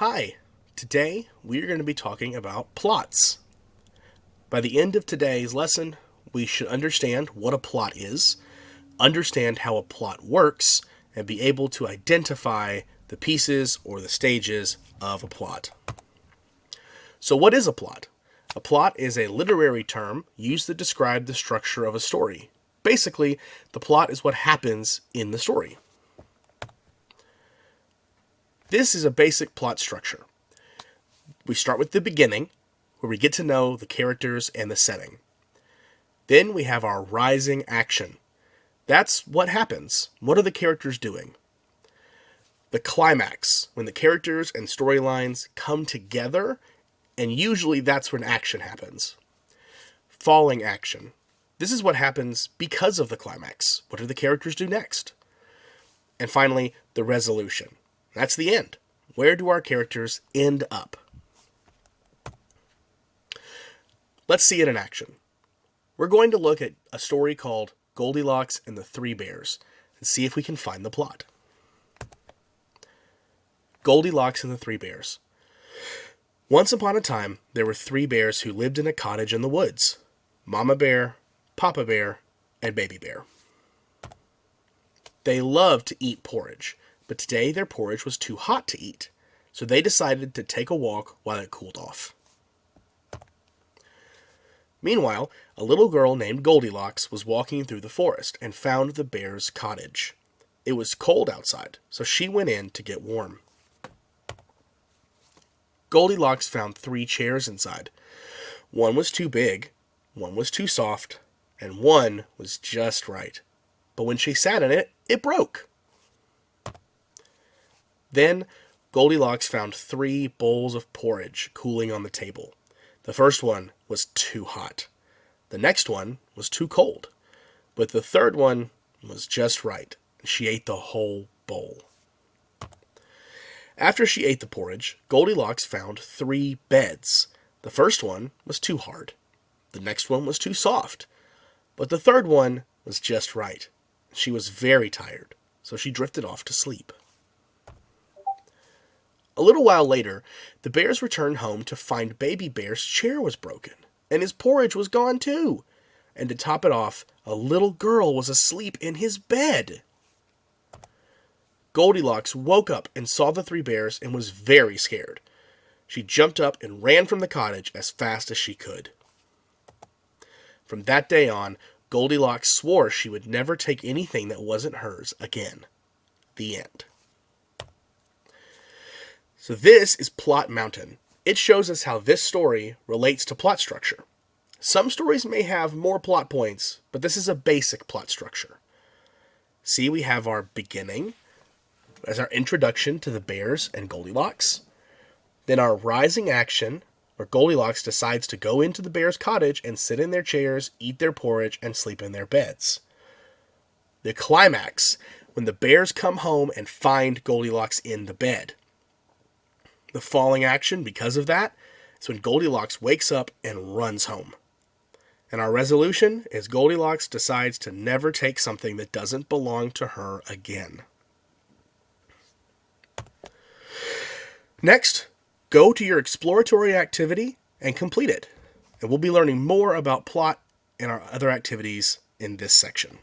Hi, today we are going to be talking about plots. By the end of today's lesson, we should understand what a plot is, understand how a plot works, and be able to identify the pieces or the stages of a plot. So what is a plot? A plot is a literary term used to describe the structure of a story. Basically, the plot is what happens in the story. This is a basic plot structure. We start with the beginning, where we get to know the characters and the setting. Then we have our rising action. That's what happens. What are the characters doing? The climax, when the characters and storylines come together, and usually that's when action happens. Falling action. This is what happens because of the climax. What do the characters do next? And finally, the resolution. That's the end. Where do our characters end up? Let's see it in action. We're going to look at a story called Goldilocks and the Three Bears and see if we can find the plot. Goldilocks and the Three Bears. Once upon a time, there were three bears who lived in a cottage in the woods. Mama Bear, Papa Bear, and Baby Bear. They loved to eat porridge, but today their porridge was too hot to eat, so they decided to take a walk while it cooled off. Meanwhile, a little girl named Goldilocks was walking through the forest and found the bear's cottage. It was cold outside, so she went in to get warm. Goldilocks found 3 chairs inside. One was too big, one was too soft, and one was just right. But when she sat in it, it broke. Then Goldilocks found 3 bowls of porridge cooling on the table. The first one was too hot. The next one was too cold. But the third one was just right. She ate the whole bowl. After she ate the porridge, Goldilocks found 3 beds. The first one was too hard. The next one was too soft. But the third one was just right. She was very tired, so she drifted off to sleep. A little while later, the bears returned home to find Baby Bear's chair was broken, and his porridge was gone too. And to top it off, a little girl was asleep in his bed. Goldilocks woke up and saw the 3 bears and was very scared. She jumped up and ran from the cottage as fast as she could. From that day on, Goldilocks swore she would never take anything that wasn't hers again. The end. So this is Plot Mountain. It shows us how this story relates to plot structure. Some stories may have more plot points, but this is a basic plot structure. See, we have our beginning as our introduction to the bears and Goldilocks. Then our rising action, where Goldilocks decides to go into the bears' cottage and sit in their chairs, eat their porridge, and sleep in their beds. The climax, when the bears come home and find Goldilocks in the bed. The falling action, because of that, is when Goldilocks wakes up and runs home. And our resolution is Goldilocks decides to never take something that doesn't belong to her again. Next, go to your exploratory activity and complete it. And we'll be learning more about plot and our other activities in this section.